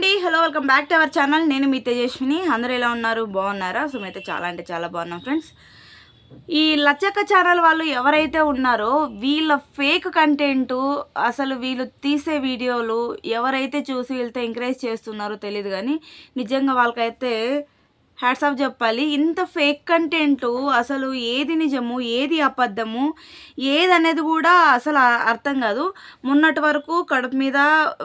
అండి, hello, welcome back to our channel. నేను మీ తేజస్విని. అందరూ ఎలా ఉన్నారు? బాగున్నారా? సో మేమైతే చాలా అంటే చాలా బాగున్నాం ఫ్రెండ్స్. ఈ లచ్చక్క ఛానల్ వాళ్ళు ఎవరైతే ఉన్నారో వీళ్ళ ఫేక్ కంటెంటు, అసలు వీళ్ళు తీసే వీడియోలు ఎవరైతే చూసి వీళ్ళతో ఎంకరేజ్ చేస్తున్నారో తెలియదు, కానీ నిజంగా వాళ్ళకైతే హ్యాట్స్ ఆఫ్ చెప్పాలి. ఇంత ఫేక్ కంటెంట్ అసలు ఏది నిజము, ఏది అబద్ధము, ఏది అనేది కూడా అసలు అర్థం కాదు. మొన్నటి వరకు కడుపు మీద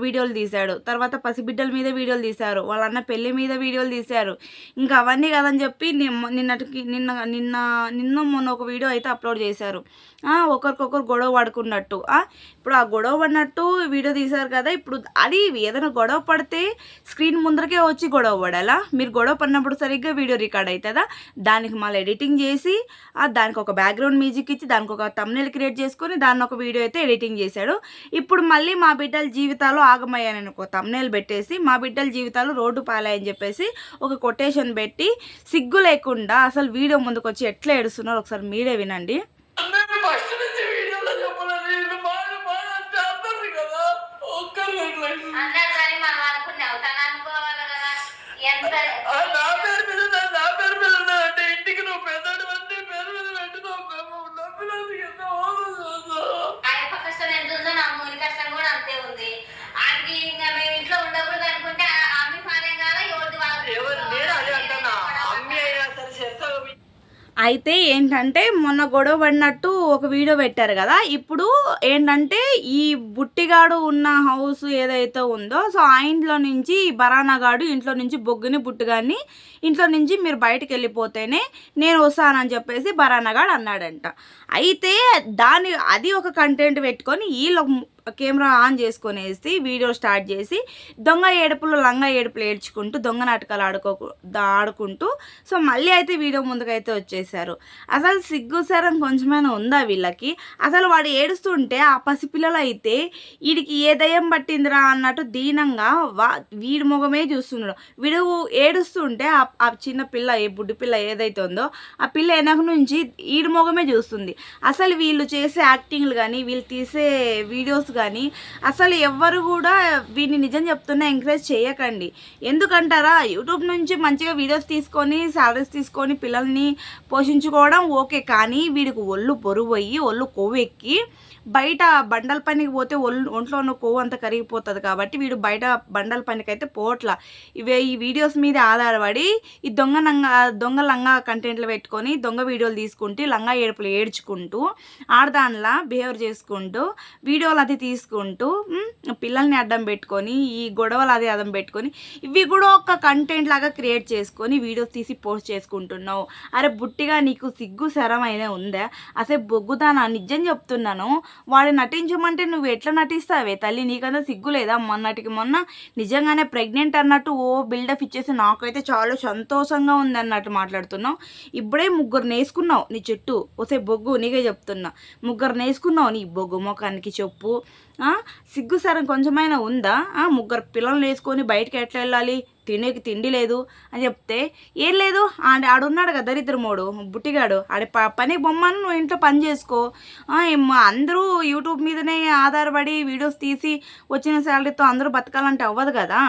వీడియోలు తీశాడు, తర్వాత పసిబిడ్డల మీద వీడియోలు తీశారు, వాళ్ళ అన్న పెళ్లి మీద వీడియోలు తీశారు. ఇంకా అవన్నీ కాదని చెప్పి నిన్నటికి నిన్న నిన్న నిన్న మొన్న ఒక వీడియో అయితే అప్లోడ్ చేశారు. ఒకరికొకరు గొడవ పడుకున్నట్టు. ఇప్పుడు ఆ గొడవ పడినట్టు వీడియో తీశారు కదా. ఇప్పుడు అది ఏదైనా గొడవ పడితే స్క్రీన్ ముందరకే వచ్చి గొడవ పడాలా? మీరు గొడవ పడినప్పుడు సరిగ్గా వీడియో రికార్డ్ అవుతుందా? దానికి మళ్ళీ ఎడిటింగ్ చేసి దానికి ఒక బ్యాక్గ్రౌండ్ మ్యూజిక్ ఇచ్చి దానికి ఒక థంబ్నెయిల్ క్రియేట్ చేసుకొని దాన్ని ఒక వీడియో అయితే ఎడిటింగ్ చేశాడు. ఇప్పుడు మళ్ళీ మా బిడ్డల జీవితాలు ఆగమయ్యానని ఒక థంబ్నెయిల్ పెట్టేసి మా బిడ్డల జీవితాలు రోడ్డు పాలాయని చెప్పేసి ఒక కొటేషన్ పెట్టి సిగ్గు లేకుండా అసలు వీడియో ముందుకు వచ్చి ఎట్లా ఏడుస్తున్నారో ఒకసారి మీరే వినండి. అయితే ఏంటంటే మొన్న గొడవ పడినట్టు ఒక వీడియో పెట్టారు కదా. ఇప్పుడు ఏంటంటే ఈ బుట్టిగాడు ఉన్న హౌస్ ఏదైతే ఉందో, సో ఆ ఇంట్లో నుంచి బరానాగాడు ఇంట్లో నుంచి బొగ్గుని బుట్టిగాడిని ఇంట్లో నుంచి మీరు బయటకు వెళ్ళిపోతేనే నేను వస్తానని చెప్పేసి బరానాగాడు అన్నాడంట. అయితే అది ఒక కంటెంట్ పెట్టుకొని వీళ్ళు కెమెరా ఆన్ చేసుకునేసి వీడియో స్టార్ట్ చేసి దొంగ ఏడుపులు లంగా ఏడుపులు ఏడ్చుకుంటూ దొంగ నాటకాలు ఆడుకుంటూ సో మళ్ళీ అయితే వీడియో ముందుకైతే వచ్చేసారు. అసలు సిగ్గుసరం కొంచెమైనా ఉందా వీళ్ళకి? అసలు వాడు ఏడుస్తుంటే ఆ పసిపిల్లలు అయితే వీడికి ఏ దయ్యం పట్టిందిరా అన్నట్టు దీనంగా వీడి ముఖమే చూస్తున్నాడు. వీడు ఏడుస్తుంటే ఆ చిన్న పిల్ల, ఏ బుడ్డి పిల్ల ఏదైతే ఉందో ఆ పిల్ల వెనక నుంచి వీడి ముఖమే చూస్తుంది. అసలు వీళ్ళు చేసే యాక్టింగ్లు కానీ వీళ్ళు తీసే వీడియోస్ కానీ అసలు ఎవ్వరు కూడా వీడిని నిజం చెప్తున్నా ఎంకరేజ్ చేయకండి. ఎందుకంటారా, యూట్యూబ్ నుంచి మంచిగా వీడియోస్ తీసుకొని శాలరీస్ తీసుకొని పిల్లల్ని పోషించుకోవడం ఓకే, కానీ వీడికి ఒళ్ళు బరువు అయ్యి ఒళ్ళు కొవ్వెక్కి బయట బండల పనికి పోతే ఒంట్లో ఉన్న కొవ్వు అంతా కరిగిపోతుంది కాబట్టి వీడు బయట బండల పనికి అయితే పోట్ల. ఈ వీడియోస్ మీద ఆధారపడి ఈ దొంగ లంగా కంటెంట్లు పెట్టుకొని దొంగ వీడియోలు తీసుకుంటూ లంగా ఏడుపులు ఏడ్చుకుంటూ ఆడదానిలా బిహేవ్ చేసుకుంటూ వీడియోలు అది తీసుకుంటూ పిల్లల్ని అడ్డం పెట్టుకొని ఈ గొడవలు అది అడ్డం పెట్టుకొని ఇవి కూడా ఒక కంటెంట్ లాగా క్రియేట్ చేసుకొని వీడియోస్ తీసి పోస్ట్ చేసుకుంటున్నావు. అరే బుట్టిగా నీకు సిగ్గు శరమైనా ఉందా? అసలు బొగ్గుదానా? నిజం చెప్తున్నాను, వాడు నటించమంటే నువ్వు ఎట్లా నటిస్తావే తల్లి? నీకంతా సిగ్గు లేదా? మొన్నటికి మొన్న నిజంగానే ప్రెగ్నెంట్ అన్నట్టు బిల్డప్ ఇచ్చేసి నాకైతే చాలా సంతోషంగా ఉంది అన్నట్టు మాట్లాడుతున్నావు. ఇప్పుడే 3 నేసుకున్నావు నీ చుట్టూ. వసే బొగ్గు, నీకే చెప్తున్నా, 3 నేసుకున్నావు నీ బొగ్గు ముఖానికి. చెప్పు, సిగ్గు సరం కొంచెమైనా ఉందా? 3 పిల్లలు వేసుకొని బయటకి ఎట్లా వెళ్ళాలి? తినేకి తిండి లేదు అని చెప్తే ఏం లేదు, ఆడున్నాడు కదా దరిద్రమోడు బుట్టిగాడు, పని బొమ్మను నువ్వు ఇంట్లో పని చేసుకో. అందరూ యూట్యూబ్ మీదనే ఆధారపడి వీడియోస్ తీసి వచ్చిన శాలరీతో అందరూ బతకాలంటే అవ్వదు కదా.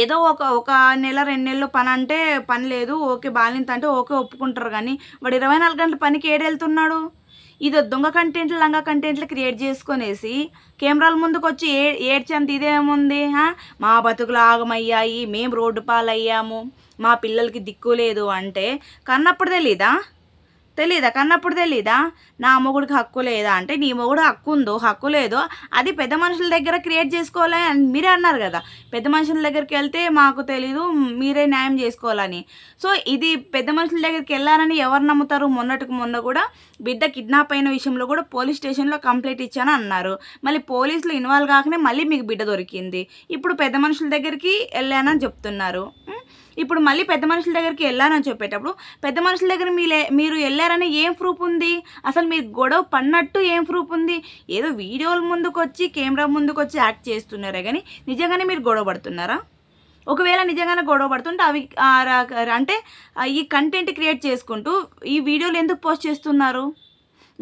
ఏదో ఒక నెల 2 నెలలు పని అంటే పని లేదు, ఓకే బాలింత అంటే ఓకే ఒప్పుకుంటారు, కానీ వాడు 24 గంటల పనికి ఏడెళ్తున్నాడు? ఇది దొంగ కంటెంట్లు లంగా కంటెంట్లు క్రియేట్ చేసుకొనేసి కెమెరాల ముందుకు వచ్చి ఏడ్చంత ఇదేముంది? మా బతుకులు ఆగమయ్యాయి, మేము రోడ్డు పాలయ్యాము, మా పిల్లలకి దిక్కు లేదు అంటే కన్నప్పుడు తెలీదా? కన్నప్పుడు తెలీదా? నా మొగుడికి హక్కు లేదా అంటే నీ మొగుడు హక్కు ఉందో హక్కు లేదో అది పెద్ద మనుషుల దగ్గర క్రియేట్ చేసుకోవాలి అని మీరే అన్నారు కదా. పెద్ద మనుషుల దగ్గరికి వెళ్తే మాకు తెలీదు, మీరే న్యాయం చేసుకోవాలని. సో ఇది పెద్ద మనుషుల దగ్గరికి వెళ్ళాలని ఎవరు నమ్ముతారు? మొన్న కూడా బిడ్డ కిడ్నాప్ అయిన విషయంలో కూడా పోలీస్ స్టేషన్లో కంప్లైంట్ ఇచ్చాను అన్నారు. మళ్ళీ పోలీసులు ఇన్వాల్వ్ కాకనే మళ్ళీ మీకు బిడ్డ దొరికింది. ఇప్పుడు పెద్ద మనుషుల దగ్గరికి వెళ్ళానని చెప్తున్నారు. ఇప్పుడు మళ్ళీ పెద్ద మనుషుల దగ్గరికి వెళ్ళానని చెప్పేటప్పుడు పెద్ద మనుషుల దగ్గర మీరు వెళ్ళారని ఏం ప్రూఫ్ ఉంది? అసలు మీరు గొడవ పడినట్టు ఏం ప్రూఫ్ ఉంది? ఏదో వీడియోల ముందుకు వచ్చి కెమెరా ముందుకు వచ్చి యాక్ట్ చేస్తున్నారే కానీ నిజంగానే మీరు గొడవ పడుతున్నారా? ఒకవేళ నిజంగానే గొడవ పడుతుంటే అవి అంటే ఈ కంటెంట్ క్రియేట్ చేసుకుంటూ ఈ వీడియోలు ఎందుకు పోస్ట్ చేస్తున్నారు?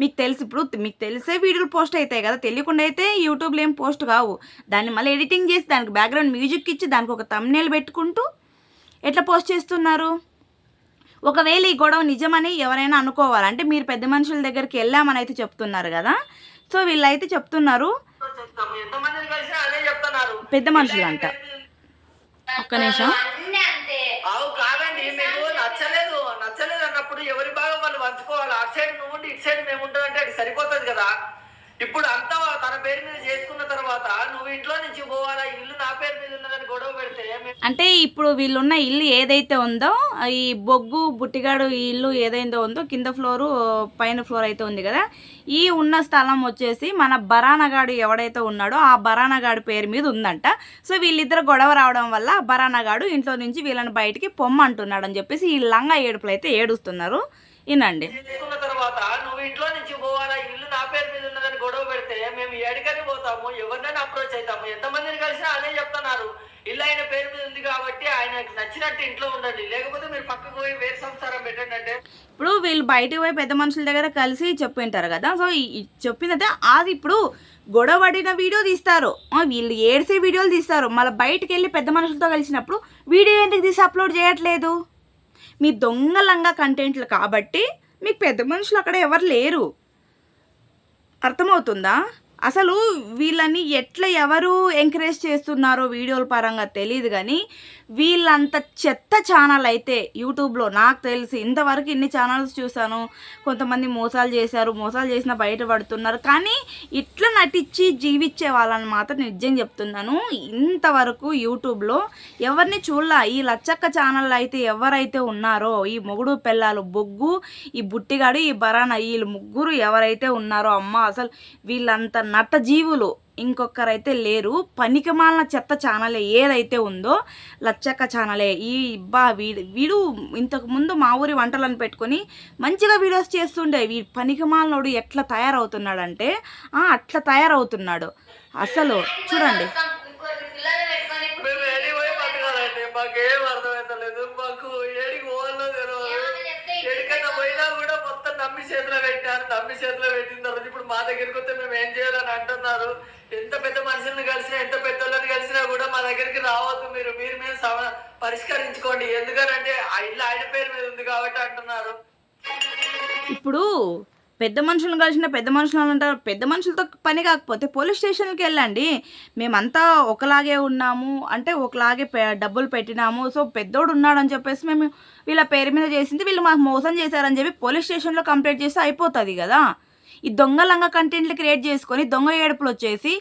మీకు తెలుసు, ఇప్పుడు మీకు తెలిసే వీడియోలు పోస్ట్ అవుతాయి కదా, తెలియకుండా అయితే యూట్యూబ్లో ఏం పోస్ట్ కావు. దాన్ని మళ్ళీ ఎడిటింగ్ చేసి దానికి బ్యాక్గ్రౌండ్ మ్యూజిక్ ఇచ్చి దానికి ఒక థంబ్నెయిల్ పెట్టుకుంటూ ఎట్లా పోస్ట్ చేస్తున్నారు? ఒకవేళ ఈ గొడవ నిజమని ఎవరైనా అనుకోవాలంటే మీరు పెద్ద మనుషుల దగ్గరికి వెళ్ళామని అయితే చెప్తున్నారు కదా. సో వీళ్ళైతే చెప్తున్నారు, పెద్ద మనుషులు అంట. ఒక్క నిమిషం. నచ్చలేదు అన్నప్పుడు ఎవరి భాగం వాళ్ళు పంచుకోవాలి. అటు సైడ్ నువ్వు ఉండి ఇటు సైడ్ మేము ఉంటామంటే అది సరిపోతుంది కదా. ఇప్పుడు అంతా తన పేరు మీద చేసుకున్న తర్వాత నువ్వు ఇంట్లో నుంచి పోవాలా, ఇల్లు నా పేరు మీద ఉన్నదని గొడవ పెడితే అంటే ఇప్పుడు వీళ్ళున్న ఇల్లు ఏదైతే ఉందో, ఈ బొగ్గు బుట్టిగాడు ఈ ఇల్లు ఏదైతే ఉందో, కింద ఫ్లోరు పైన ఫ్లోర్ అయితే ఉంది కదా, ఈ ఉన్న స్థలం వచ్చేసి మన బరానగాడు ఎవడైతే ఉన్నాడో ఆ బరానగాడు పేరు మీద ఉందంట. సో వీళ్ళిద్దరు గొడవ రావడం వల్ల బరానగాడు ఇంట్లో నుంచి వీళ్ళని బయటికి పొమ్మంటున్నాడు అని చెప్పేసి ఈ లంగా ఏడుపులు అయితే ఏడుస్తున్నారు. వినండి. చేసుకున్న తర్వాత నువ్వు ఇంట్లో నుంచి పోవాలా, ఇల్లు నా పేరు మీద ఉన్నదని గొడవ పెడితే మేము ఎక్కడికని పోతాము, ఎవరినైనా అప్రోచ్ అవుతాము. ఎంతమందిని కలిసినా అదే చెప్తున్నారు, ఇల్లు ఆయన పేరు మీద ఉంది కాబట్టి ఆయనకు నచ్చినట్టు ఇంట్లో ఉండండి, లేకపోతే మీరు పక్కకు పోయి వేరే సంసారం పెట్టండి అంటే. ఇప్పుడు వీళ్ళు బయటకు పోయి పెద్ద మనుషుల దగ్గర కలిసి చెప్పింటారు కదా. సో చెప్పిందంటే అది ఇప్పుడు గొడవ పడిన వీడియో తీస్తారు, వీళ్ళు ఏడ్సే వీడియోలు తీస్తారు. మళ్ళీ బయటకు వెళ్ళి పెద్ద మనుషులతో కలిసినప్పుడు వీడియో ఎందుకు తీసి అప్లోడ్ చేయట్లేదు? మీ దొంగలంగా కంటెంట్లు కాబట్టి మీకు పెద్ద మనుషులు అక్కడ ఎవరు లేరు. అర్థమవుతుందా? అసలు వీళ్ళని ఎట్లా ఎవరు ఎంకరేజ్ చేస్తున్నారో వీడియోల పరంగా తెలియదు, కానీ వీళ్ళంత చెత్త ఛానల్ అయితే యూట్యూబ్లో నాకు తెలిసి ఇంతవరకు ఇన్ని ఛానల్స్ చూశాను. కొంతమంది మోసాలు చేశారు, మోసాలు చేసిన బయటపడుతున్నారు, కానీ ఇట్లా నటించి జీవించే వాళ్ళని మాత్రం నిజంగా చెప్తున్నాను, ఇంతవరకు యూట్యూబ్లో ఎవరిని చూడలా. ఈ లచ్చక్క ఛానల్ అయితే ఎవరైతే ఉన్నారో, ఈ మొగుడు పెళ్ళాలు బొగ్గు, ఈ బుట్టిగాడు, ఈ బరాన, వీళ్ళు ముగ్గురు ఎవరైతే ఉన్నారో అమ్మ, అసలు వీళ్ళంత నట జీవులు ఇంకొకరైతే లేరు. పనికిమాలిన చెత్త ఛానలే ఏదైతే ఉందో లచ్చక్క ఛానలే. వీడు ఇంతకుముందు మా ఊరి వంటలను పెట్టుకొని మంచిగా వీడియోస్ చేస్తుండే. వీడు పనికిమాలినోడు ఎట్లా తయారవుతున్నాడంటే అట్లా తయారవుతున్నాడు. అసలు చూడండి. మాకేం అర్థమవుతలేదు, మాకు ఏడికి పోవాలో తెలియదు. ఎడికన్నా పోయినా కూడా మొత్తం నమ్మి చేతిలో పెట్టారు. నమ్మి చేతిలో పెట్టిన తర్వాత ఇప్పుడు మా దగ్గరికి వస్తే మేము ఏం చేయాలని అంటున్నారు. ఎంత పెద్ద మనుషులను కలిసినా, ఎంత పెద్దోళ్ళని కలిసినా కూడా మా దగ్గరికి రావద్దు, మీరు మేము పరిష్కరించుకోండి, ఎందుకనంటే ఆ ఇల్లు ఆయన పేరు మీద ఉంది కాబట్టి అంటున్నారు. ఇప్పుడు పెద్ద మనుషులను కలిసిన పెద్ద మనుషులు అంటారు. పెద్ద మనుషులతో పని కాకపోతే పోలీస్ స్టేషన్కి వెళ్ళండి. మేమంతా ఒకలాగే ఉన్నాము అంటే ఒకలాగే డబ్బులు పెట్టినాము, సో పెద్దోడు ఉన్నాడని చెప్పేసి మేము వీళ్ళ పేరు మీద చేసింది, వీళ్ళు మాకు మోసం చేశారని చెప్పి పోలీస్ స్టేషన్లో కంప్లైంట్ చేస్తే అయిపోతుంది కదా. ఈ దొంగలంగా కంటెంట్లు క్రియేట్ చేసుకొని దొంగ ఏడుపులు వచ్చేసి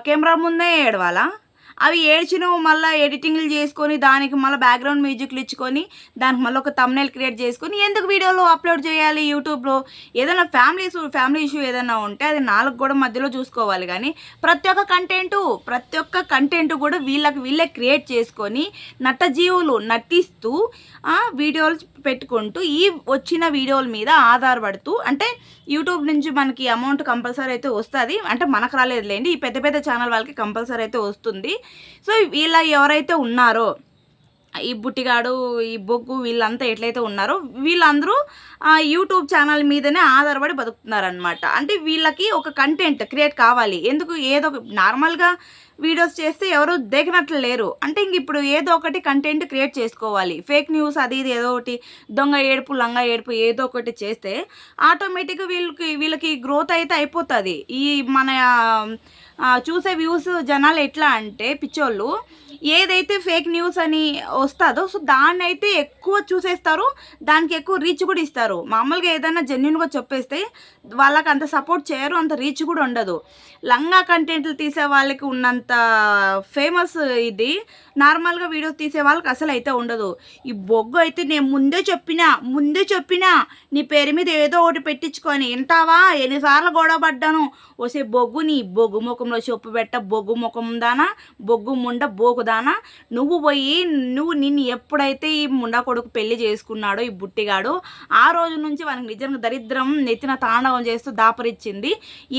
కెమెరా ముందే ఏడవాలా? అవి ఏడ్చిన మళ్ళీ ఎడిటింగ్లు చేసుకొని దానికి మళ్ళీ బ్యాక్గ్రౌండ్ మ్యూజిక్లు ఇచ్చుకొని దానికి మళ్ళీ ఒక థంబ్నెయిల్ క్రియేట్ చేసుకొని ఎందుకు వీడియోలో అప్లోడ్ చేయాలి యూట్యూబ్లో? ఏదైనా ఫ్యామిలీ ఇష్యూ ఏదైనా ఉంటే అది నాలుగు కూడా మధ్యలో చూసుకోవాలి, కానీ ప్రతి ఒక్క కంటెంట్ కూడా వీళ్ళే క్రియేట్ చేసుకొని నటజీవులు నటిస్తూ వీడియోలు పెట్టుకుంటూ ఈ వచ్చిన వీడియోల మీద ఆధారపడుతూ, అంటే యూట్యూబ్ నుంచి మనకి అమౌంట్ కంపల్సరీ అయితే వస్తుంది, అంటే మనకు రాలేదులేండి, ఈ పెద్ద పెద్ద ఛానల్ వాళ్ళకి కంపల్సరీ అయితే వస్తుంది. సో వీళ్ళ ఎవరైతే ఉన్నారో ఈ బుట్టిగాడు, ఈ బొగ్గు, వీళ్ళంతా ఎట్లయితే ఉన్నారో వీళ్ళందరూ యూట్యూబ్ ఛానల్ మీదనే ఆధారపడి బతుకుతున్నారనమాట. అంటే వీళ్ళకి ఒక కంటెంట్ క్రియేట్ కావాలి. ఎందుకు ఏదో నార్మల్గా వీడియోస్ చేస్తే ఎవరు దేకినట్లు లేరు, అంటే ఇంక ఇప్పుడు ఏదో ఒకటి కంటెంట్ క్రియేట్ చేసుకోవాలి. ఫేక్ న్యూస్ అది ఇది ఏదో ఒకటి దొంగ ఏడుపు లంగా ఏడుపు ఏదో ఒకటి చేస్తే ఆటోమేటిక్గా వీళ్ళకి గ్రోత్ అయితే అయిపోతుంది. ఈ మన చూసే వ్యూస్ జనాలు ఎట్లా అంటే పిచ్చోళ్ళు ఏదైతే ఫేక్ న్యూస్ అని వస్తుందో సో దాన్ని అయితే ఎక్కువ చూసేస్తారు, దానికి ఎక్కువ రీచ్ కూడా ఇస్తారు. మామూలుగా ఏదైనా జెన్యున్గా చెప్పేస్తే వాళ్ళకి అంత సపోర్ట్ చేయరు, అంత రీచ్ కూడా ఉండదు. లంగా కంటెంట్లు తీసే వాళ్ళకి ఉన్నంత ఫేమస్ ఇది నార్మల్గా వీడియోస్ తీసే వాళ్ళకి అసలు అయితే ఉండదు. ఈ బొగ్గు అయితే నేను ముందే చెప్పినా నీ పేరు మీద ఏదో ఒకటి పెట్టించుకొని వింటావా, ఎన్నిసార్లు గొడవ పడ్డాను, వసే బొగ్గు నీ బొగ్గు ముఖంలో చెప్పు పెట్ట, బొగ్గు ముఖం దానా, బొగ్గు ముండ బోకు సంత్రాన నువ్వు పోయి నిన్ను ఎప్పుడైతే ఈ ముండా కొడుకు పెళ్లి చేసుకున్నాడో ఈ బుట్టిగాడు ఆ రోజు నుంచి వానికి నిజంగా దరిద్రం నెత్తిన తాండవం చేస్తూ దాపరిచ్చింది.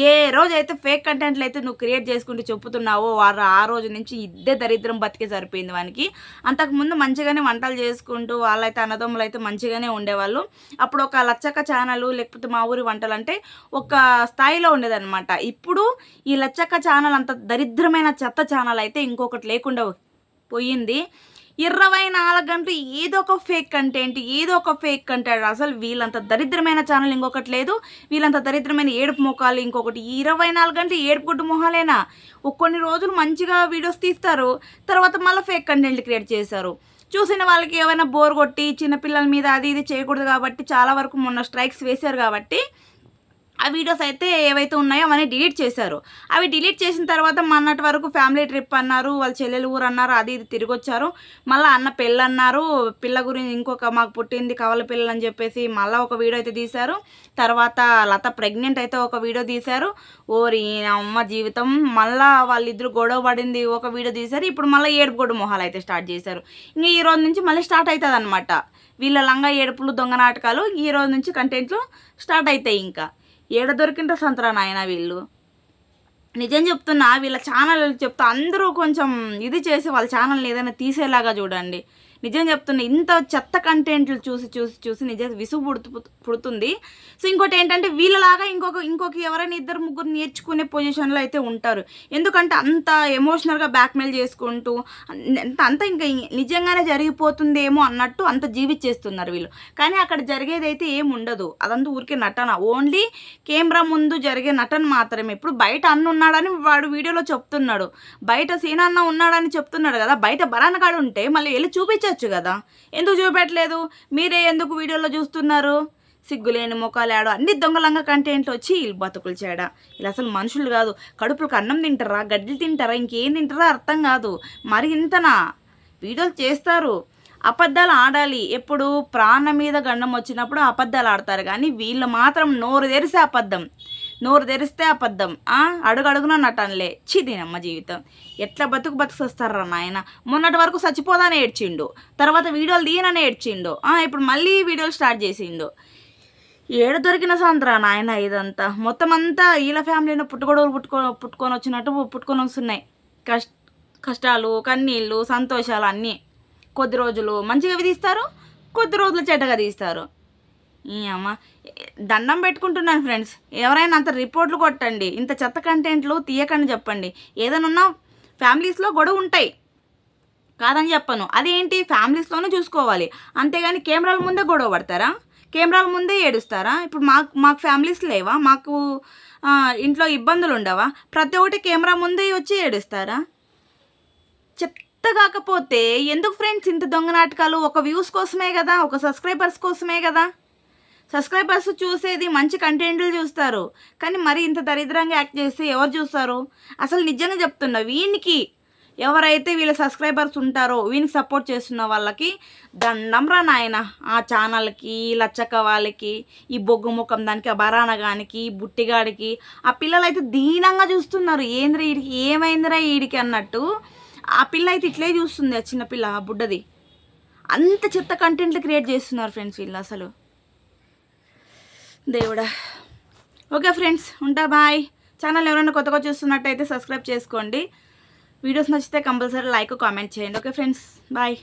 ఏ రోజైతే ఫేక్ కంటెంట్లు అయితే నువ్వు క్రియేట్ చేసుకుంటూ చెప్పుతున్నావో ఆ రోజు నుంచి ఇద్దే దరిద్రం బతికే సరిపోయింది వానికి. అంతకుముందు మంచిగానే వంటలు చేసుకుంటూ వాళ్ళైతే అన్నదమ్ములు అయితే మంచిగానే ఉండేవాళ్ళు. అప్పుడు ఒక లచ్చక్క ఛానల్ లేకపోతే మా ఊరి వంటలు అంటే ఒక స్థాయిలో ఉండేదన్నమాట. ఇప్పుడు ఈ లచ్చక్క ఛానల్ అంత దరిద్రమైన చెత్త ఛానల్ అయితే ఇంకొకటి లేకుండా పోయింది. 24 గంటలు ఏదో ఒక ఫేక్ కంటెంట్. అసలు వీళ్ళంత దరిద్రమైన ఛానల్ ఇంకొకటి లేదు, వీళ్ళంత దరిద్రమైన ఏడుపు మొహాలు ఇంకొకటి. 24 గంటలు ఏడుపు గుడ్డు మొహాలేనా? కొన్ని రోజులు మంచిగా వీడియోస్ తీస్తారు, తర్వాత మళ్ళీ ఫేక్ కంటెంట్ క్రియేట్ చేశారు. చూసిన వాళ్ళకి ఏమైనా బోర్ కొట్టి చిన్నపిల్లల మీద అది ఇది చేయకూడదు కాబట్టి చాలా వరకు మొన్న స్ట్రైక్స్ వేశారు కాబట్టి ఆ వీడియోస్ అయితే ఏవైతే ఉన్నాయో అవన్నీ డిలీట్ చేశారు. అవి డిలీట్ చేసిన తర్వాత మొన్నటి వరకు ఫ్యామిలీ ట్రిప్ అన్నారు, వాళ్ళ చెల్లెలు ఊరు అన్నారు, అది ఇది తిరిగి వచ్చారు. మళ్ళీ అన్న పెళ్ళి అన్నారు, పిల్ల గురించి ఇంకొక మాకు పుట్టింది కవల పిల్లలు అని చెప్పేసి మళ్ళీ ఒక వీడియో అయితే తీశారు. తర్వాత లత ప్రెగ్నెంట్ అయితే ఒక వీడియో తీశారు. ఓరి అమ్మ జీవితం, మళ్ళీ వాళ్ళిద్దరు గొడవ పడింది ఒక వీడియో తీశారు. ఇప్పుడు మళ్ళీ ఏడుపు గొడవ మొహాలు అయితే స్టార్ట్ చేశారు. ఇంకా ఈ రోజు నుంచి మళ్ళీ స్టార్ట్ అవుతుంది అనమాట వీళ్ళ లంగా ఏడుపులు దొంగ నాటకాలు. ఈ రోజు నుంచి కంటెంట్లు స్టార్ట్ అవుతాయి. ఇంకా ఏడ దొరికిందో సంతరా నాయన వీళ్ళు. నిజం చెప్తున్నా, వీళ్ళ ఛానల్ చెప్తా అందరూ కొంచెం ఇది చేసి వాళ్ళ ఛానల్ని ఏదైనా తీసేలాగా చూడండి. నిజం చెప్తున్నా, ఇంత చెత్త కంటెంట్లు చూసి నిజం విసుగు పుడుతుంది. సో ఇంకోటి ఏంటంటే వీళ్ళలాగా ఇంకొక ఎవరైనా 2-3 నేర్చుకునే పొజిషన్లో అయితే ఉంటారు. ఎందుకంటే అంత ఎమోషనల్గా బ్లాక్మెయిల్ చేసుకుంటూ అంత ఇంకా నిజంగానే జరిగిపోతుందేమో అన్నట్టు అంత జీవిచ్చేస్తున్నారు వీళ్ళు. కానీ అక్కడ జరిగేది అయితే ఏమి ఉండదు, అదంతా ఊరికే నటన. ఓన్లీ కెమెరా ముందు జరిగే నటన మాత్రమే. ఇప్పుడు బయట అన్న ఉన్నాడని వాడు వీడియోలో చెప్తున్నాడు, బయట సీనన్న ఉన్నాడని చెప్తున్నాడు కదా. బయట బరానగాడు ఉంటే మళ్ళీ వెళ్ళి చూపించచ్చు కదా, ఎందుకు చూపెట్టలేదు? మీరే ఎందుకు వీడియోలో చూస్తున్నారు? సిగ్గులేని మొక్కలాడు అన్ని దొంగలంగా కంటెంట్లు వచ్చి వీళ్ళు బతుకులు చేయడా. వీళ్ళు అసలు మనుషులు కాదు. కడుపులకు అన్నం తింటారా, గడ్డలు తింటారా, ఇంకేం తింటారా అర్థం కాదు. మరి ఇంతనా వీడియోలు చేస్తారు, అబద్ధాలు ఆడాలి. ఎప్పుడు ప్రాణం మీద గండం వచ్చినప్పుడు అబద్ధాలు ఆడతారు. కానీ వీళ్ళు మాత్రం నోరు తెరిస్తే అబద్ధం, అడుగడుగున నటనలే. దీనమ్మ జీవితం, ఎట్లా బతుకొస్తారా నాయన. మొన్నటి వరకు చచ్చిపోదానే ఏడ్చిండు, తర్వాత వీడియోలు తీయనని ఏడ్చిండు, ఇప్పుడు మళ్ళీ వీడియోలు స్టార్ట్ చేసిండు. ఏడు దొరికిన సంతరా నాయన ఇదంతా. మొత్తం అంతా వీళ్ళ ఫ్యామిలీలో పుట్టుకొని వచ్చినట్టు పుట్టుకొని వస్తున్నాయి. కష్టాలు, కన్నీళ్ళు, సంతోషాలు అన్నీ. కొద్ది రోజులు మంచిగా తీస్తారు, కొద్ది రోజులు చెడ్డగా తీస్తారు. ఈ అమ్మ దండం పెట్టుకుంటున్నాను ఫ్రెండ్స్, ఎవరైనా అంత రిపోర్ట్లు కొట్టండి, ఇంత చెత్త కంటెంట్లు తీయకండి చెప్పండి. ఏదైనా ఉన్నా ఫ్యామిలీస్లో గొడవ ఉంటాయి కాదని చెప్పను, అదేంటి ఫ్యామిలీస్లోనే చూసుకోవాలి. అంతేగాని కెమెరాల ముందే గొడవ పడతారా, కెమెరాల ముందే ఏడుస్తారా? ఇప్పుడు మాకు ఫ్యామిలీస్ లేవా, మాకు ఇంట్లో ఇబ్బందులు ఉండవా? ప్రతి ఒక్కటి కెమెరా ముందే వచ్చి ఏడుస్తారా? చెత్త కాకపోతే ఎందుకు ఫ్రెండ్స్ ఇంత దొంగ నాటకాలు? ఒక వ్యూస్ కోసమే కదా, ఒక సబ్స్క్రైబర్స్ కోసమే కదా. సబ్స్క్రైబర్స్ చూసేది మంచి కంటెంట్లు చూస్తారు, కానీ మరి ఇంత దరిద్రంగా యాక్ట్ చేస్తే ఎవరు చూస్తారు? అసలు నిజంగా చెప్తున్నా, వీనికి ఎవరైతే వీళ్ళ సబ్స్క్రైబర్స్ ఉంటారో వీనికి సపోర్ట్ చేస్తున్న వాళ్ళకి దండం రా నాయన. ఆ ఛానల్కి, లచ్చక్క వాళ్ళకి, ఈ బొగ్గు ముఖం దానికి, ఆ బరానగానికి, ఈ బుట్టిగాడికి, ఆ పిల్లలు అయితే దీనంగా చూస్తున్నారు. ఏంద్రా వీడికి ఏమైందిరా వీడికి అన్నట్టు. ఆ పిల్ల అయితే ఇట్లే చూస్తుంది, ఆ చిన్నపిల్ల, ఆ బుడ్డది. అంత చెత్త కంటెంట్లు క్రియేట్ చేస్తున్నారు ఫ్రెండ్స్ వీళ్ళు అసలు. దేవుడా. ఓకే ఫ్రెండ్స్, ఉంటా, బాయ్. ఛానల్ ఎవరైనా కొత్తగా చూస్తున్నట్టయితే సబ్స్క్రైబ్ చేసుకోండి. వీడియోస్ నచ్చితే కంపల్సరీ లైక్ కామెంట్ చేయండి. Okay friends, bye.